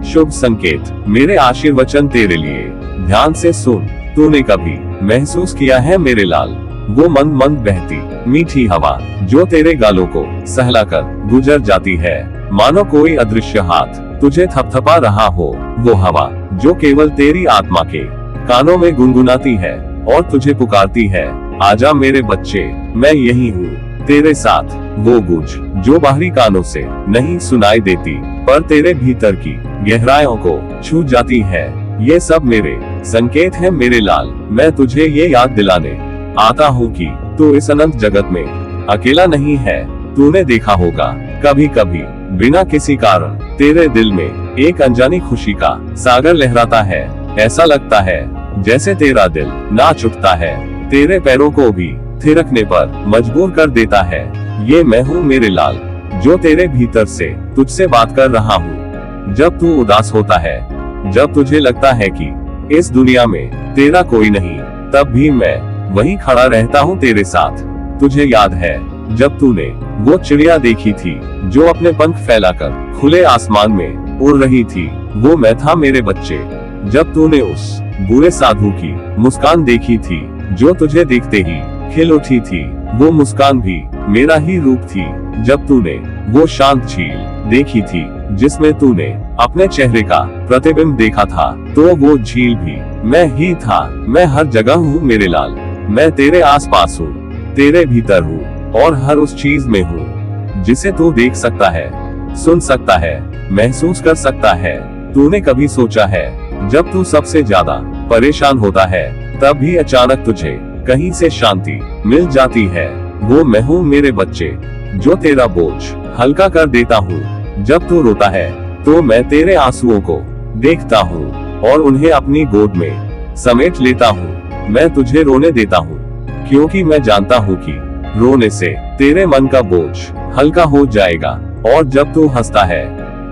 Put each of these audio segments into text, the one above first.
शुभ संकेत, मेरे आशीर्वचन तेरे लिए। ध्यान से सुन। तूने कभी महसूस किया है मेरे लाल, वो मंद मंद बहती मीठी हवा जो तेरे गालों को सहलाकर गुजर जाती है, मानो कोई अदृश्य हाथ तुझे थपथपा रहा हो। वो हवा जो केवल तेरी आत्मा के कानों में गुनगुनाती है और तुझे पुकारती है, आजा मेरे बच्चे, मैं यही हूँ तेरे साथ। वो गूंज जो बाहरी कानों से नहीं सुनाई देती, पर तेरे भीतर की गहराइयों को छू जाती है। ये सब मेरे संकेत हैं मेरे लाल। मैं तुझे ये याद दिलाने आता हूँ कि तू इस अनंत जगत में अकेला नहीं है। तूने देखा होगा कभी कभी बिना किसी कारण तेरे दिल में एक अनजानी खुशी का सागर लहराता है। ऐसा लगता है जैसे तेरा दिल नाच उठता है, तेरे पैरों को भी थिरकने पर मजबूर कर देता है। ये मैं हूँ मेरे लाल, जो तेरे भीतर से तुझसे बात कर रहा हूँ। जब तू उदास होता है, जब तुझे लगता है कि इस दुनिया में तेरा कोई नहीं, तब भी मैं वहीं खड़ा रहता हूँ तेरे साथ। तुझे याद है जब तूने वो चिड़िया देखी थी जो अपने पंख फैलाकर खुले आसमान में उड़ रही थी? वो मैं था मेरे बच्चे। जब तूने उस बुरे साधु की मुस्कान देखी थी जो तुझे देखते ही खिल उठी थी, वो मुस्कान भी मेरा ही रूप थी। जब तूने वो शांत झील देखी थी जिसमें तूने अपने चेहरे का प्रतिबिंब देखा था, तो वो झील भी मैं ही था। मैं हर जगह हूँ मेरे लाल, मैं तेरे आसपास हूँ, तेरे भीतर हूँ और हर उस चीज में हूँ जिसे तू देख सकता है, सुन सकता है, महसूस कर सकता है। तूने कभी सोचा है जब तू सबसे ज्यादा परेशान होता है, तब भी अचानक तुझे कहीं से शांति मिल जाती है? वो मैं हूँ मेरे बच्चे, जो तेरा बोझ हल्का कर देता हूँ। जब तू रोता है तो मैं तेरे आंसुओं को देखता हूँ और उन्हें अपनी गोद में समेट लेता हूँ। मैं तुझे रोने देता हूँ क्योंकि मैं जानता हूँ कि रोने से तेरे मन का बोझ हल्का हो जाएगा, और जब तू हंसता है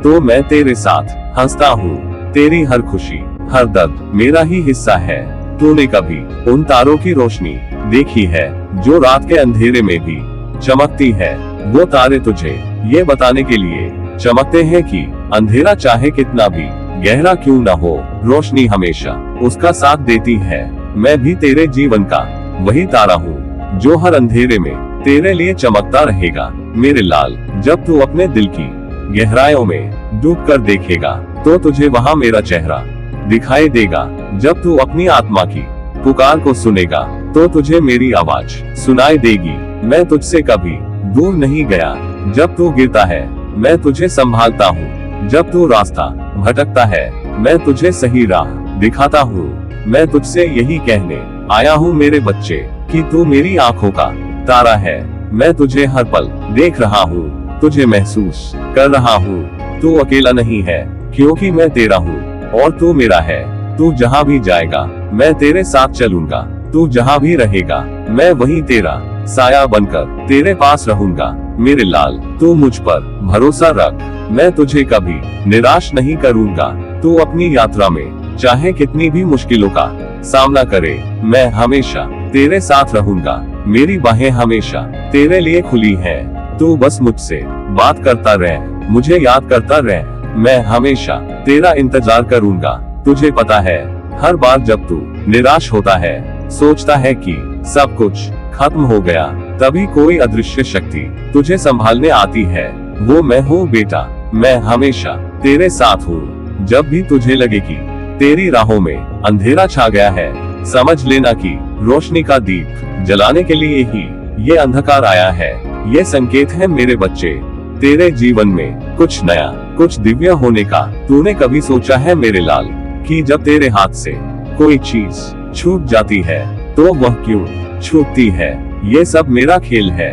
तो मैं तेरे साथ हंसता हूँ। तेरी हर खुशी, हर दर्द मेरा ही हिस्सा है। तूने कभी उन तारों की रोशनी देखी है जो रात के अंधेरे में भी चमकती है? वो तारे तुझे ये बताने के लिए चमकते हैं कि अंधेरा चाहे कितना भी गहरा क्यों न हो, रोशनी हमेशा उसका साथ देती है। मैं भी तेरे जीवन का वही तारा हूँ जो हर अंधेरे में तेरे लिए चमकता रहेगा मेरे लाल। जब तू अपने दिल की गहराइयों में डूब कर देखेगा तो तुझे वहाँ मेरा चेहरा दिखाई देगा। जब तू अपनी आत्मा की पुकार को सुनेगा तो तुझे मेरी आवाज सुनाई देगी। मैं तुझसे कभी दूर नहीं गया। जब तू गिरता है मैं तुझे संभालता हूँ, जब तू रास्ता भटकता है मैं तुझे सही राह दिखाता हूँ। मैं तुझसे यही कहने आया हूँ मेरे बच्चे कि तू मेरी आंखों का तारा है। मैं तुझे हर पल देख रहा हूँ, तुझे महसूस कर रहा हूँ। तू अकेला नहीं है क्योंकि मैं तेरा हूँ और तू मेरा है। तू जहाँ भी जाएगा मैं तेरे साथ चलूंगा, तू जहाँ भी रहेगा मैं वहीं तेरा साया बनकर तेरे पास रहूंगा मेरे लाल। तू मुझ पर भरोसा रख, मैं तुझे कभी निराश नहीं करूंगा। तू अपनी यात्रा में चाहे कितनी भी मुश्किलों का सामना करे, मैं हमेशा तेरे साथ रहूंगा। मेरी बाहें हमेशा तेरे लिए खुली हैं। तू बस मुझसे बात करता रह, मुझे याद करता रह। मैं हमेशा तेरा इंतजार करूंगा। तुझे पता है हर बार जब तू निराश होता है, सोचता है कि सब कुछ खत्म हो गया, तभी कोई अदृश्य शक्ति तुझे संभालने आती है। वो मैं हूँ बेटा, मैं हमेशा तेरे साथ हूँ। जब भी तुझे लगे कि तेरी राहों में अंधेरा छा गया है, समझ लेना कि रोशनी का दीप जलाने के लिए ही ये अंधकार आया है। ये संकेत है मेरे बच्चे, तेरे जीवन में कुछ नया, कुछ दिव्य होने का। तूने कभी सोचा है मेरे लाल कि जब तेरे हाथ से कोई चीज छूट जाती है तो वह क्यों छूटती है? ये सब मेरा खेल है।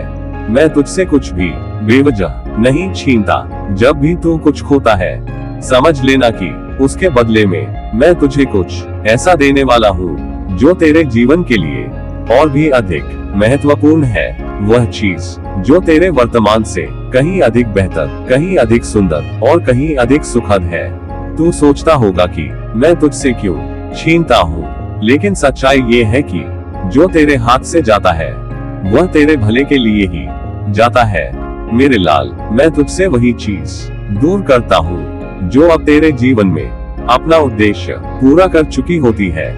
मैं तुझसे कुछ भी बेवजह नहीं छीनता। जब भी तू कुछ खोता है, समझ लेना कि उसके बदले में मैं तुझे कुछ ऐसा देने वाला हूँ जो तेरे जीवन के लिए और भी अधिक महत्वपूर्ण है। वह चीज जो तेरे वर्तमान से कहीं अधिक बेहतर, कहीं अधिक सुंदर और कहीं अधिक सुखद है। तू सोचता होगा कि मैं तुझसे क्यों छीनता हूँ, लेकिन सच्चाई ये है कि जो तेरे हाथ से जाता है वह तेरे भले के लिए ही जाता है मेरे लाल। मैं तुझसे वही चीज दूर करता हूँ जो अब तेरे जीवन में अपना उद्देश्य पूरा कर चुकी होती है।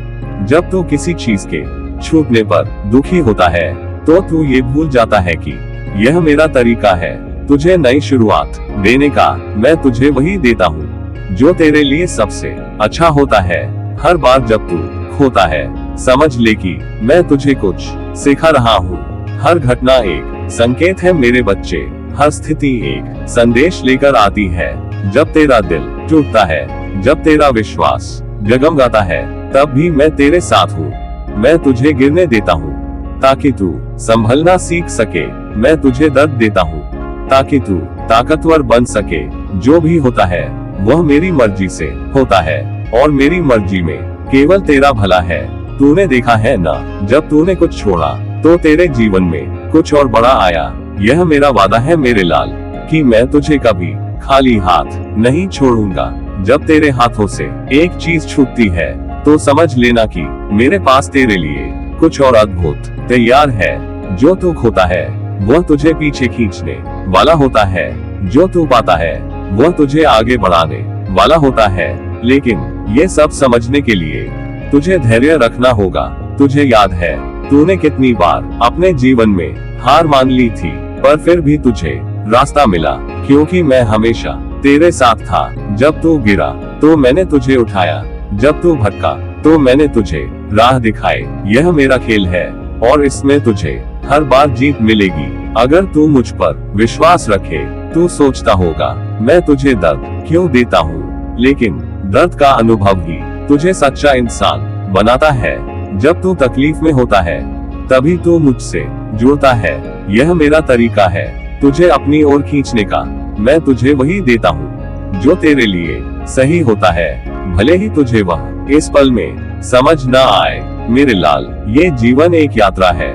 जब तू किसी चीज के छूटने पर दुखी होता है तो तू ये भूल जाता है कि यह मेरा तरीका है तुझे नई शुरुआत देने का। मैं तुझे वही देता हूँ जो तेरे लिए सबसे अच्छा होता है। हर बार जब तू खोता है समझ ले कि मैं तुझे कुछ सिखा रहा हूँ। हर घटना एक संकेत है मेरे बच्चे, हर स्थिति एक संदेश लेकर आती है। जब तेरा दिल टूटता है, जब तेरा विश्वास डगमगाता है, तब भी मैं तेरे साथ हूँ। मैं तुझे गिरने देता हूँ ताकि तू संभलना सीख सके। मैं तुझे दर्द देता हूँ ताकि तू ताकतवर बन सके। जो भी होता है वह मेरी मर्जी से होता है और मेरी मर्जी में केवल तेरा भला है। तूने देखा है ना, जब तूने कुछ छोड़ा तो तेरे जीवन में कुछ और बड़ा आया। यह मेरा वादा है मेरे लाल कि मैं तुझे कभी खाली हाथ नहीं छोड़ूंगा। जब तेरे हाथों से एक चीज छूटती है तो समझ लेना कि मेरे पास तेरे लिए कुछ और अद्भुत तैयार है। जो तू खोता है वह तुझे पीछे खींचने वाला होता है। जो तू पाता है वह तुझे आगे बढ़ाने वाला होता है। लेकिन ये सब समझने के लिए तुझे धैर्य रखना होगा। तुझे याद है तूने कितनी बार अपने जीवन में हार मान ली थी, पर फिर भी तुझे रास्ता मिला, क्योंकि मैं हमेशा तेरे साथ था। जब तू गिरा तो मैंने तुझे उठाया, जब तू भटका तो मैंने तुझे राह दिखाई। यह मेरा खेल है और इसमें तुझे हर बार जीत मिलेगी अगर तू मुझ पर विश्वास रखे। तू सोचता होगा मैं तुझे दर्द क्यों देता हूँ, लेकिन दर्द का अनुभव ही तुझे सच्चा इंसान बनाता है। जब तू तकलीफ में होता है तभी तू मुझसे जुड़ता है। यह मेरा तरीका है तुझे अपनी ओर खींचने का। मैं तुझे वही देता हूँ जो तेरे लिए सही होता है, भले ही तुझे वह इस पल में समझ ना आए। मेरे लाल, ये जीवन एक यात्रा है।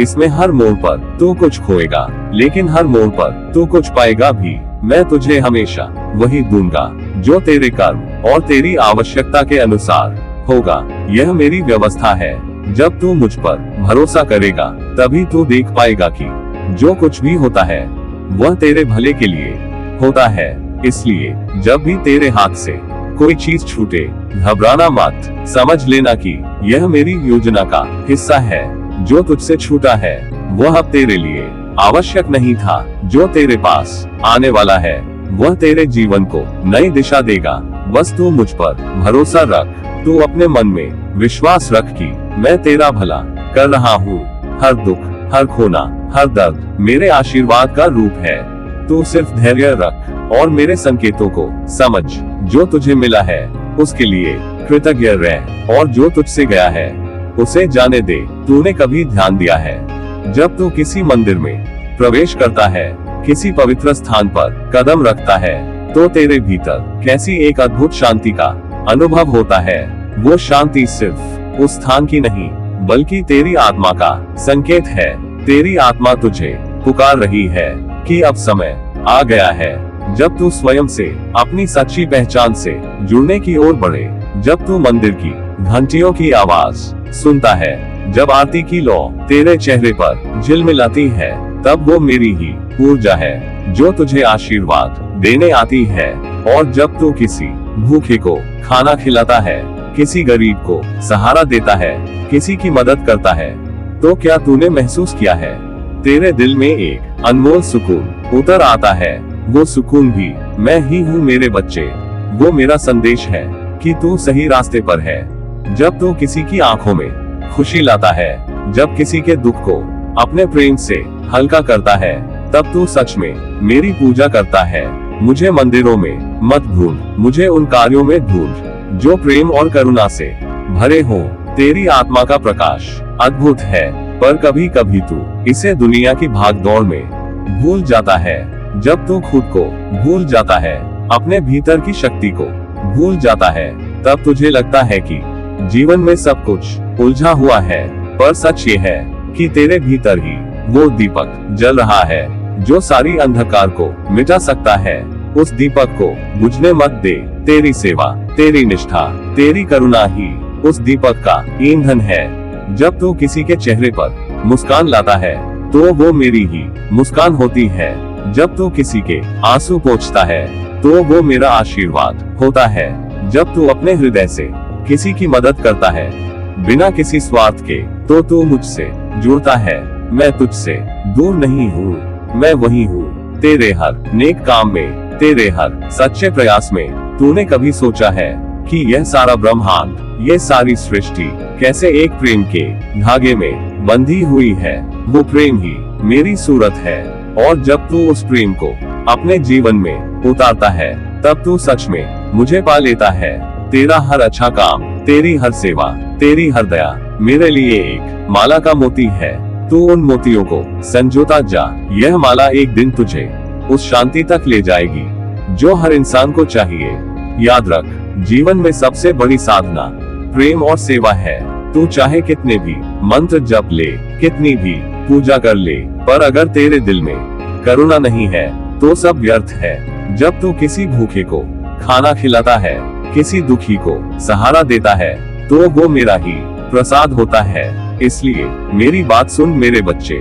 इसमें हर मोड़ पर तू कुछ खोएगा, लेकिन हर मोड़ पर तू कुछ पाएगा भी। मैं तुझे हमेशा वही दूंगा जो तेरे कर्म और तेरी आवश्यकता के अनुसार होगा। यह मेरी व्यवस्था है। जब तू मुझ पर भरोसा करेगा तभी तू देख पाएगा कि जो कुछ भी होता है वह तेरे भले के लिए होता है। इसलिए जब भी तेरे हाथ से कोई चीज छूटे, घबराना मत। समझ लेना कि यह मेरी योजना का हिस्सा है। जो तुझसे छूटा है वह अब तेरे लिए आवश्यक नहीं था। जो तेरे पास आने वाला है वह तेरे जीवन को नई दिशा देगा। बस तू मुझ पर भरोसा रख। तू अपने मन में विश्वास रख कि मैं तेरा भला कर रहा हूँ। हर दुख, हर खोना, हर दर्द मेरे आशीर्वाद का रूप है। तू सिर्फ धैर्य रख और मेरे संकेतों को समझ। जो तुझे मिला है उसके लिए कृतज्ञ रह, और जो तुझसे गया है उसे जाने दे। तूने कभी ध्यान दिया है जब तू किसी मंदिर में प्रवेश करता है, किसी पवित्र स्थान पर कदम रखता है, तो तेरे भीतर कैसी एक अद्भुत शांति का अनुभव होता है। वो शांति सिर्फ उस स्थान की नहीं बल्कि तेरी आत्मा का संकेत है। तेरी आत्मा तुझे पुकार रही है कि अब समय आ गया है जब तू स्वयं से अपनी सच्ची पहचान से जुड़ने की ओर बढ़े। जब तू मंदिर की घंटियों की आवाज सुनता है, जब आरती की लौ तेरे चेहरे पर झिलमिलाती है, तब वो मेरी ही ऊर्जा है जो तुझे आशीर्वाद देने आती है। और जब तू किसी भूखे को खाना खिलाता है, किसी गरीब को सहारा देता है, किसी की मदद करता है, तो क्या तूने महसूस किया है तेरे दिल में एक अनमोल सुकून उतर आता है। वो सुकून भी मैं ही हूँ मेरे बच्चे। वो मेरा संदेश है कि तू सही रास्ते पर है। जब तू किसी की आंखों में खुशी लाता है, जब किसी के दुख को अपने प्रेम से हल्का करता है, तब तू सच में मेरी पूजा करता है। मुझे मंदिरों में मत ढूंढ, मुझे उन कार्यों में ढूंढ जो प्रेम और करुणा से भरे हों। तेरी आत्मा का प्रकाश अद्भुत है, पर कभी कभी तू इसे दुनिया की भागदौड़ में भूल जाता है। जब तू खुद को भूल जाता है, अपने भीतर की शक्ति को भूल जाता है, तब तुझे लगता है कि जीवन में सब कुछ उलझा हुआ है। पर सच ये है कि तेरे भीतर ही वो दीपक जल रहा है जो सारी अंधकार को मिटा सकता है। उस दीपक को बुझने मत दे। तेरी सेवा, तेरी निष्ठा, तेरी करुणा ही उस दीपक का ईंधन है। जब तू किसी के चेहरे पर मुस्कान लाता है तो वो मेरी ही मुस्कान होती है। जब तू किसी के आंसू पोंछता है तो वो मेरा आशीर्वाद होता है। जब तू अपने हृदय से किसी की मदद करता है बिना किसी स्वार्थ के तो तू मुझसे जुड़ता है। मैं तुझसे दूर नहीं हूँ, मैं वही हूँ तेरे हर नेक काम में, तेरे हर सच्चे प्रयास में। तूने कभी सोचा है कि यह सारा ब्रह्मांड, ये सारी सृष्टि कैसे एक प्रेम के धागे में बंधी हुई है? वो प्रेम ही मेरी सूरत है। और जब तू उस प्रेम को अपने जीवन में उतारता है तब तू सच में मुझे पा लेता है। तेरा हर अच्छा काम, तेरी हर सेवा, तेरी हर दया मेरे लिए एक माला का मोती है। तू उन मोतियों को संजोता जा, यह माला एक दिन तुझे उस शांति तक ले जाएगी जो हर इंसान को चाहिए। याद रख, जीवन में सबसे बड़ी साधना प्रेम और सेवा है। तू चाहे कितने भी मंत्र जप ले, कितनी भी पूजा कर ले, पर अगर तेरे दिल में करुणा नहीं है तो सब व्यर्थ है। जब तू किसी भूखे को खाना खिलाता है, किसी दुखी को सहारा देता है, तो वो मेरा ही प्रसाद होता है। इसलिए मेरी बात सुन मेरे बच्चे,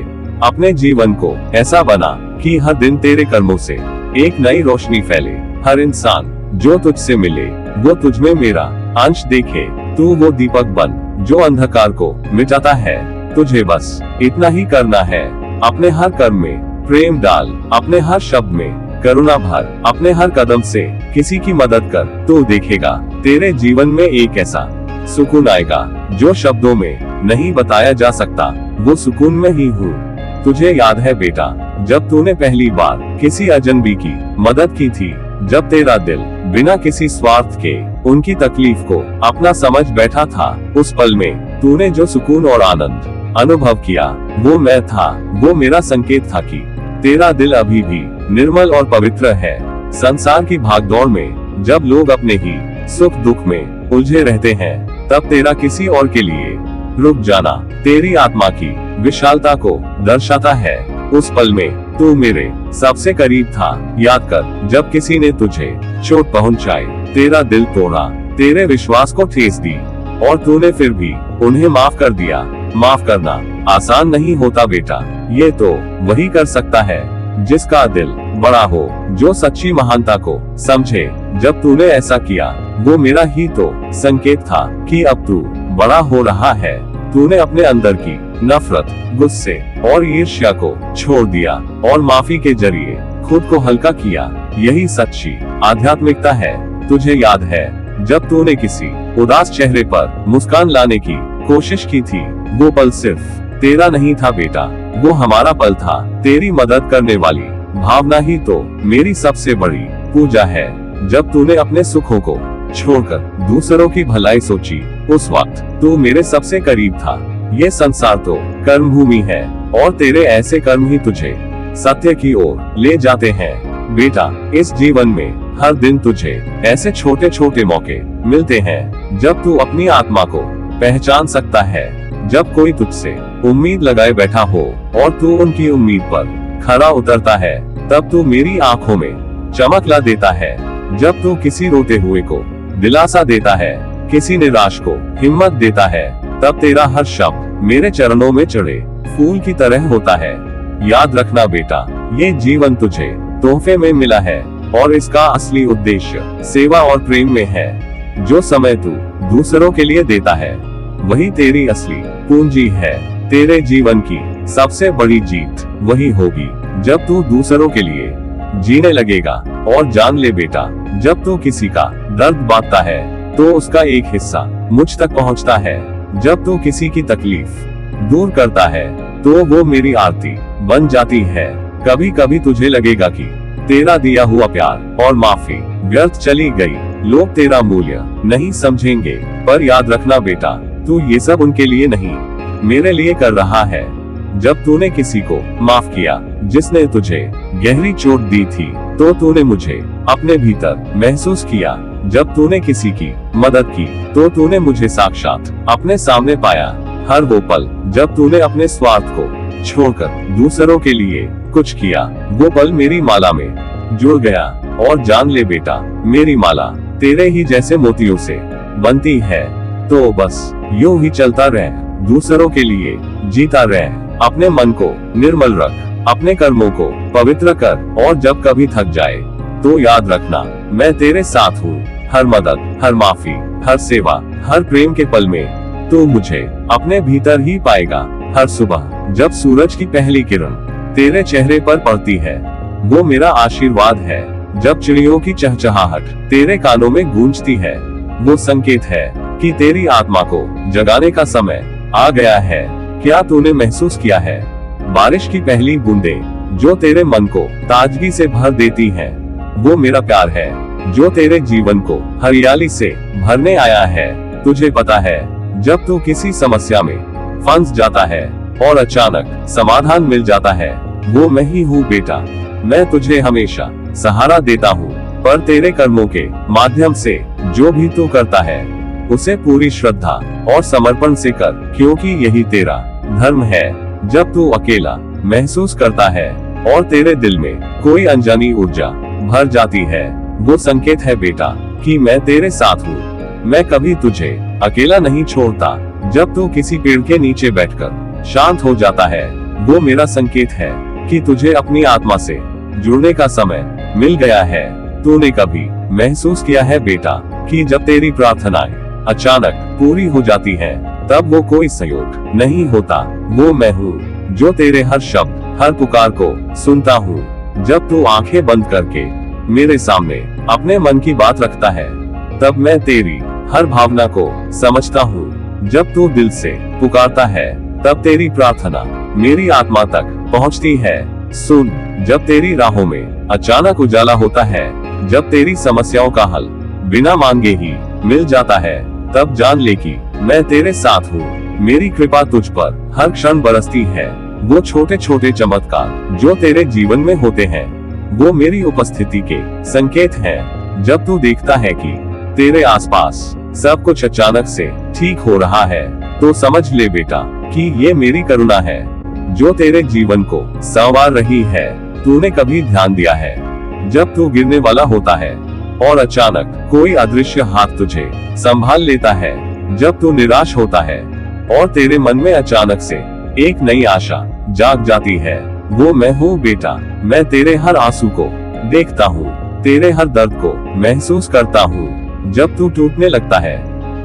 अपने जीवन को ऐसा बना कि हर दिन तेरे कर्मों से एक नई रोशनी फैले। हर इंसान जो तुझसे मिले वो तुझमें मेरा अंश देखे। तू वो दीपक बन जो अंधकार को मिटाता है। तुझे बस इतना ही करना है, अपने हर कर्म में प्रेम डाल, अपने हर शब्द में करुणा भर, अपने हर कदम से किसी की मदद कर। तू देखेगा तेरे जीवन में एक ऐसा सुकून आएगा जो शब्दों में नहीं बताया जा सकता। वो सुकून में ही हूँ। तुझे याद है बेटा, जब तूने पहली बार किसी अजनबी की मदद की थी, जब तेरा दिल बिना किसी स्वार्थ के उनकी तकलीफ को अपना समझ बैठा था, उस पल में तूने जो सुकून और आनंद अनुभव किया वो मैं था। वो मेरा संकेत था कि तेरा दिल अभी भी निर्मल और पवित्र है। संसार की भागदौड़ में जब लोग अपने ही सुख दुख में उलझे रहते हैं, तब तेरा किसी और के लिए रुक जाना तेरी आत्मा की विशालता को दर्शाता है। उस पल में तू मेरे सबसे करीब था। याद कर, जब किसी ने तुझे चोट पहुंचाई, तेरा दिल तोड़ा, तेरे विश्वास को ठेस दी, और तूने फिर भी उन्हें माफ कर दिया। माफ करना आसान नहीं होता बेटा, ये तो वही कर सकता है जिसका दिल बड़ा हो, जो सच्ची महानता को समझे। जब तूने ऐसा किया वो मेरा ही तो संकेत था कि अब तू बड़ा हो रहा है। तूने अपने अंदर की नफरत, गुस्से और ईर्ष्या को छोड़ दिया और माफी के जरिए खुद को हल्का किया। यही सच्ची आध्यात्मिकता है। तुझे याद है जब तूने किसी उदास चेहरे पर मुस्कान लाने की कोशिश की थी, वो पल सिर्फ तेरा नहीं था बेटा, वो हमारा पल था। तेरी मदद करने वाली भावना ही तो मेरी सबसे बड़ी पूजा है। जब तूने अपने सुखों को छोड़कर दूसरों की भलाई सोची, उस वक्त तू मेरे सबसे करीब था। ये संसार तो कर्म भूमि है और तेरे ऐसे कर्म ही तुझे सत्य की ओर ले जाते हैं। बेटा, इस जीवन में हर दिन तुझे ऐसे छोटे छोटे मौके मिलते हैं जब तू अपनी आत्मा को पहचान सकता है। जब कोई तुझसे उम्मीद लगाए बैठा हो और तू उनकी उम्मीद पर खरा उतरता है, तब तू मेरी आंखों में चमक ला देता है। जब तू किसी रोते हुए को दिलासा देता है, किसी निराश को हिम्मत देता है, तब तेरा हर शब्द मेरे चरणों में चढ़े फूल की तरह होता है। याद रखना बेटा, ये जीवन तुझे तोहफे में मिला है और इसका असली उद्देश्य सेवा और प्रेम में है। जो समय तू दूसरों के लिए देता है वही तेरी असली पूंजी है। तेरे जीवन की सबसे बड़ी जीत वही होगी जब तू दूसरों के लिए जीने लगेगा। और जान ले बेटा, जब तू किसी का दर्द बांटता है तो उसका एक हिस्सा मुझ तक पहुंचता है। जब तू किसी की तकलीफ दूर करता है तो वो मेरी आरती बन जाती है। कभी कभी तुझे लगेगा कि तेरा दिया हुआ प्यार और माफी व्यर्थ चली गई, लोग तेरा मूल्य नहीं समझेंगे, पर याद रखना बेटा, तू ये सब उनके लिए नहीं, मेरे लिए कर रहा है। जब तूने किसी को माफ किया जिसने तुझे गहरी चोट दी थी, तो तूने मुझे अपने भीतर महसूस किया। जब तूने किसी की मदद की तो तूने मुझे साक्षात अपने सामने पाया। हर वो पल जब तूने अपने स्वार्थ को छोड़कर दूसरों के लिए कुछ किया, वो पल मेरी माला में जुड़ गया। और जान ले बेटा, मेरी माला तेरे ही जैसे मोतियों से बनती है। तो बस यूं ही चलता रह, दूसरों के लिए जीता रह, अपने मन को निर्मल रख अपने कर्मों को पवित्र कर, और जब कभी थक जाए तो याद रखना, मैं तेरे साथ हूँ। हर मदद, हर माफी, हर सेवा, हर प्रेम के पल में तू मुझे अपने भीतर ही पाएगा। हर सुबह जब सूरज की पहली किरण तेरे चेहरे पर पड़ती है, वो मेरा आशीर्वाद है। जब चिड़ियों की चहचहाहट तेरे कानों में गूंजती है, वो संकेत है कि तेरी आत्मा को जगाने का समय आ गया है। क्या तूने महसूस किया है बारिश की पहली बूंदें जो तेरे मन को ताजगी से भर देती हैं? वो मेरा प्यार है जो तेरे जीवन को हरियाली से भरने आया है। तुझे पता है, जब तू किसी समस्या में फंस जाता है और अचानक समाधान मिल जाता है, वो मैं ही हूँ बेटा। मैं तुझे हमेशा सहारा देता हूँ, पर तेरे कर्मों के माध्यम से जो भी तू करता है उसे पूरी श्रद्धा और समर्पण से कर, क्योंकि यही तेरा धर्म है। जब तू अकेला महसूस करता है और तेरे दिल में कोई अनजानी ऊर्जा भर जाती है, वो संकेत है बेटा कि मैं तेरे साथ हूँ। मैं कभी तुझे अकेला नहीं छोड़ता। जब तू किसी पेड़ के नीचे बैठकर शांत हो जाता है, वो मेरा संकेत है कि तुझे अपनी आत्मा से जुड़ने का समय मिल गया है। तूने कभी महसूस किया है बेटा कि जब तेरी प्रार्थनाएं अचानक पूरी हो जाती हैं, तब वो कोई संयोग नहीं होता, वो मैं हूँ जो तेरे हर शब्द, हर पुकार को सुनता हूँ। जब तू आंखें बंद करके मेरे सामने अपने मन की बात रखता है, तब मैं तेरी हर भावना को समझता हूँ। जब तू दिल से पुकारता है, तब तेरी प्रार्थना मेरी आत्मा तक पहुँचती है। सुन, जब तेरी राहों में अचानक उजाला होता है, जब तेरी समस्याओं का हल बिना मांगे ही मिल जाता है, तब जान ले कि मैं तेरे साथ हूँ। मेरी कृपा तुझ पर हर क्षण बरसती है। वो छोटे छोटे चमत्कार जो तेरे जीवन में होते हैं, वो मेरी उपस्थिति के संकेत हैं। जब तू देखता है कि तेरे आसपास सब कुछ अचानक से ठीक हो रहा है, तो समझ ले बेटा कि ये मेरी करुणा है जो तेरे जीवन को संवार रही है। तूने कभी ध्यान दिया है, जब तू गिरने वाला होता है और अचानक कोई अदृश्य हाथ तुझे संभाल लेता है? जब तू निराश होता है और तेरे मन में अचानक से एक नई आशा जाग जाती है, वो मैं हूँ बेटा। मैं तेरे हर आंसू को देखता हूँ, तेरे हर दर्द को महसूस करता हूँ। जब तू टूटने लगता है,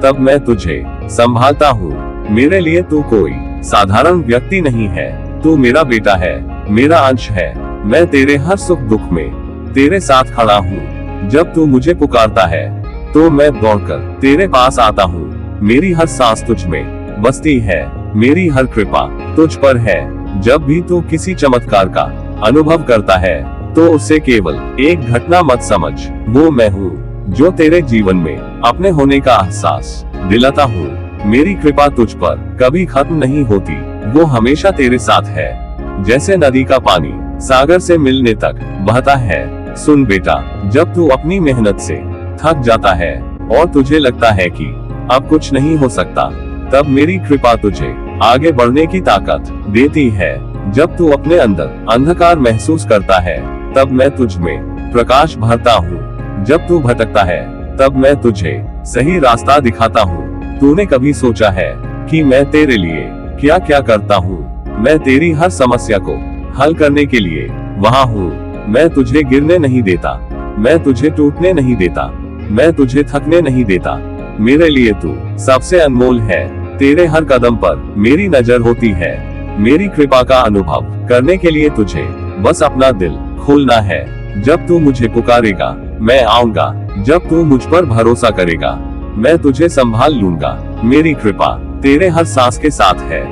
तब मैं तुझे संभालता हूँ। मेरे लिए तू कोई साधारण व्यक्ति नहीं है, तू मेरा बेटा है, मेरा अंश है। मैं तेरे हर सुख दुख में तेरे साथ खड़ा हूँ। जब तू मुझे पुकारता है, तो मैं दौड़कर तेरे पास आता हूँ। मेरी हर सांस तुझ में बसती है, मेरी हर कृपा तुझ पर है। जब भी तू किसी चमत्कार का अनुभव करता है, तो उसे केवल एक घटना मत समझ, वो मैं हूँ जो तेरे जीवन में अपने होने का एहसास दिलाता हूँ। मेरी कृपा तुझ पर कभी खत्म नहीं होती, वो हमेशा तेरे साथ है। जैसे नदी का पानी सागर से मिलने तक बहता है। सुन बेटा, जब तू अपनी मेहनत से थक जाता है और तुझे लगता है कि अब कुछ नहीं हो सकता, तब मेरी कृपा तुझे आगे बढ़ने की ताकत देती है। जब तू अपने अंदर अंधकार महसूस करता है, तब मैं तुझ में प्रकाश भरता हूँ। जब तू भटकता है, तब मैं तुझे सही रास्ता दिखाता हूँ। तूने कभी सोचा है कि मैं तेरे लिए क्या क्या करता हूँ? मैं तेरी हर समस्या को हल करने के लिए वहाँ हूँ। मैं तुझे गिरने नहीं देता, मैं तुझे टूटने नहीं देता, मैं तुझे थकने नहीं देता। मेरे लिए तू सबसे अनमोल है। तेरे हर कदम पर मेरी नजर होती है। मेरी कृपा का अनुभव करने के लिए तुझे बस अपना दिल खोलना है। जब तू मुझे पुकारेगा, मैं आऊंगा। जब तू मुझ पर भरोसा करेगा, मैं तुझे संभाल लूंगा। मेरी कृपा तेरे हर सांस के साथ है,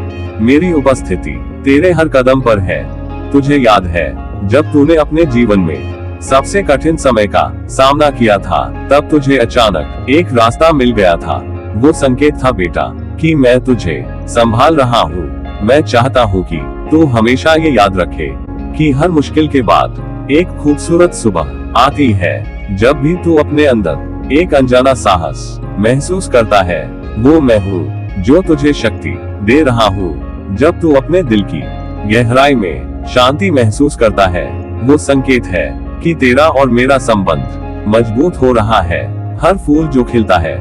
मेरी उपस्थिति तेरे हर कदम पर है। तुझे याद है, जब तूने अपने जीवन में सबसे कठिन समय का सामना किया था, तब तुझे अचानक एक रास्ता मिल गया था। वो संकेत था बेटा कि मैं तुझे संभाल रहा हूँ। मैं चाहता हूँ कि तू हमेशा ये याद रखे कि हर मुश्किल के बाद एक खूबसूरत सुबह आती है। जब भी तू अपने अंदर एक अनजाना साहस महसूस करता है, वो मैं हूँ जो तुझे शक्ति दे रहा हूँ। जब तू अपने दिल की गहराई में शांति महसूस करता है, वो संकेत है कि तेरा और मेरा संबंध मजबूत हो रहा है। हर फूल जो खिलता है,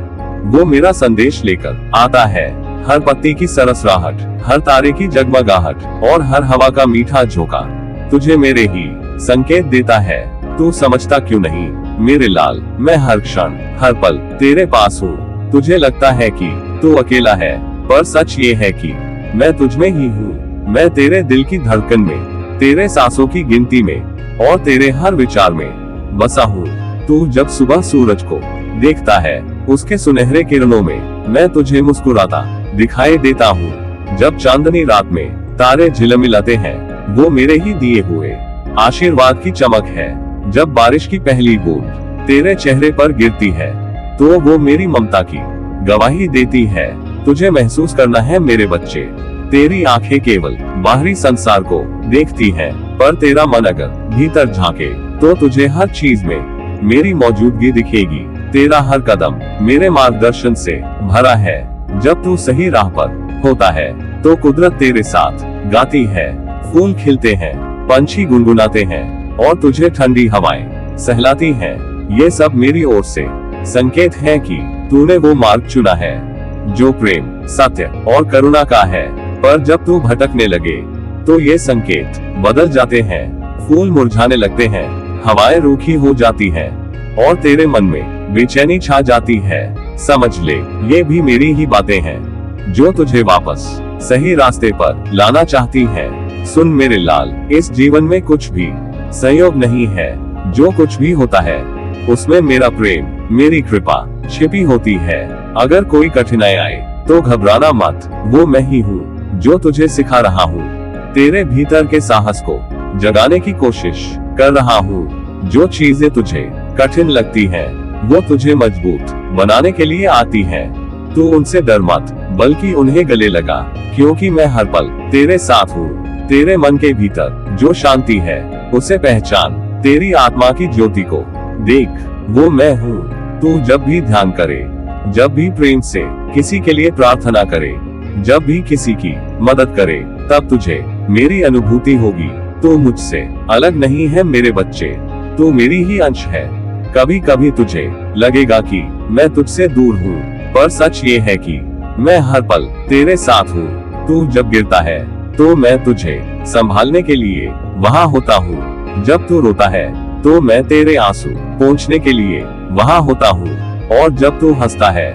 वो मेरा संदेश लेकर आता है। हर पत्ती की सरसराहट, हर तारे की जगमगाहट और हर हवा का मीठा झोंका तुझे मेरे ही संकेत देता है। तू समझता क्यों नहीं मेरे लाल, मैं हर क्षण हर पल तेरे पास हूँ। तुझे लगता है कि तू अकेला है, पर सच ये है कि मैं तुझमें ही हूँ। मैं तेरे दिल की धड़कन में, तेरे सांसों की गिनती में और तेरे हर विचार में बसा हूँ। तू जब सुबह सूरज को देखता है, उसके सुनहरे किरणों में मैं तुझे मुस्कुराता दिखाई देता हूँ। जब चांदनी रात में तारे झिलमिलाते हैं, वो मेरे ही दिए हुए आशीर्वाद की चमक है। जब बारिश की पहली बूंद तेरे चेहरे पर गिरती है, तो वो मेरी ममता की गवाही देती है। तुझे महसूस करना है मेरे बच्चे, तेरी आंखें केवल बाहरी संसार को देखती हैं, पर तेरा मन अगर भीतर झांके तो तुझे हर चीज में मेरी मौजूदगी दिखेगी। तेरा हर कदम मेरे मार्गदर्शन से भरा है। जब तू सही राह पर होता है, तो कुदरत तेरे साथ गाती है। फूल खिलते हैं, पंछी गुनगुनाते हैं और तुझे ठंडी हवाएं सहलाती हैं। ये सब मेरी ओर से संकेत है कि तूने वो मार्ग चुना है जो प्रेम, सत्य और करुणा का है। पर जब तू भटकने लगे, तो ये संकेत बदल जाते हैं। फूल मुरझाने लगते हैं, हवाएं रूखी हो जाती हैं और तेरे मन में बेचैनी छा जाती है। समझ ले, ये भी मेरी ही बातें हैं जो तुझे वापस सही रास्ते पर लाना चाहती हैं। सुन मेरे लाल, इस जीवन में कुछ भी संयोग नहीं है। जो कुछ भी होता है, उसमें मेरा प्रेम, मेरी कृपा छिपी होती है। अगर कोई कठिनाई आए तो घबराना मत, वो मैं ही हूँ जो तुझे सिखा रहा हूँ। तेरे भीतर के साहस को जगाने की कोशिश कर रहा हूँ। जो चीजें तुझे कठिन लगती हैं, वो तुझे मजबूत बनाने के लिए आती हैं। तू उनसे डर मत, बल्कि उन्हें गले लगा, क्योंकि मैं हर पल तेरे साथ हूँ। तेरे मन के भीतर जो शांति है, उसे पहचान। तेरी आत्मा की ज्योति को देख, वो मैं हूँ। तू जब भी ध्यान करे, जब भी प्रेम से किसी के लिए प्रार्थना करे, जब भी किसी की मदद करे, तब तुझे मेरी अनुभूति होगी। तू मुझसे अलग नहीं है मेरे बच्चे, तू मेरी ही अंश है। कभी कभी तुझे लगेगा कि मैं तुझसे दूर हूँ, पर सच ये है कि मैं हर पल तेरे साथ हूँ। तू जब गिरता है, तो मैं तुझे संभालने के लिए वहाँ होता हूँ। जब तू रोता है, तो मैं तेरे आंसू पोंछने के लिए वहाँ होता हूँ। और जब तू हंसता है,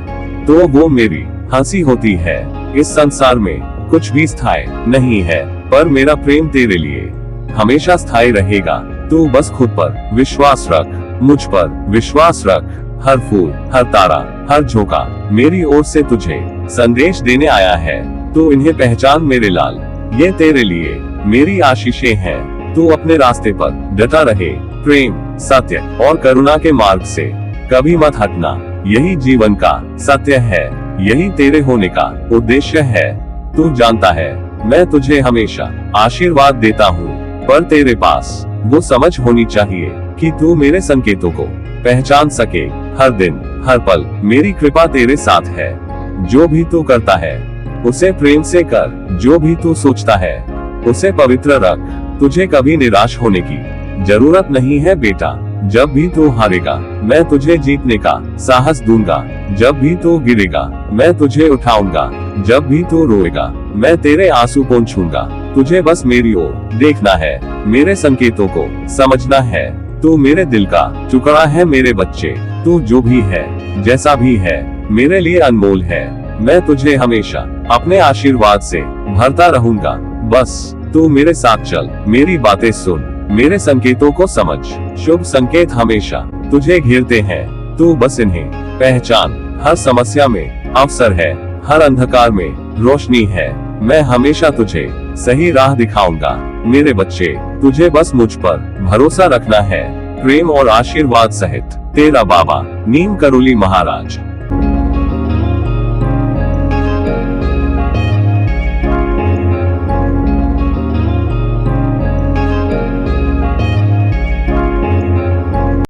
तो वो मेरी हंसी होती है। इस संसार में कुछ भी स्थायी नहीं है, पर मेरा प्रेम तेरे लिए हमेशा स्थायी रहेगा। तू बस खुद पर विश्वास रख, मुझ पर विश्वास रख। हर फूल, हर तारा, हर झोंका मेरी ओर से तुझे संदेश देने आया है। तू इन्हें पहचान मेरे लाल, ये तेरे लिए मेरी आशीषें हैं। तू अपने रास्ते पर डटा रहे, प्रेम, सत्य और करुणा के मार्ग से कभी मत हटना। यही जीवन का सत्य है, यही तेरे होने का उद्देश्य है। तू जानता है, मैं तुझे हमेशा आशीर्वाद देता हूँ, पर तेरे पास वो समझ होनी चाहिए कि तू मेरे संकेतों को पहचान सके। हर दिन, हर पल मेरी कृपा तेरे साथ है। जो भी तू करता है, उसे प्रेम से कर। जो भी तू सोचता है, उसे पवित्र रख। तुझे कभी निराश होने की जरूरत नहीं है बेटा। जब भी तू हारेगा, मैं तुझे जीतने का साहस दूंगा। जब भी तू गिरेगा, मैं तुझे उठाऊंगा। जब भी तू रोएगा, मैं तेरे आंसू पोंछूंगा। तुझे बस मेरी ओर देखना है, मेरे संकेतों को समझना है। तू मेरे दिल का टुकड़ा है मेरे बच्चे। तू जो भी है, जैसा भी है, मेरे लिए अनमोल है। मैं तुझे हमेशा अपने आशीर्वाद से भरता रहूंगा। बस तू मेरे साथ चल, मेरी बातें सुन, मेरे संकेतों को समझ। शुभ संकेत हमेशा तुझे घेरते हैं, तू बस इन्हें पहचान। हर समस्या में अवसर है, हर अंधकार में रोशनी है। मैं हमेशा तुझे सही राह दिखाऊंगा मेरे बच्चे। तुझे बस मुझ पर भरोसा रखना है। प्रेम और आशीर्वाद सहित तेरा बाबा नीम करोली महाराज।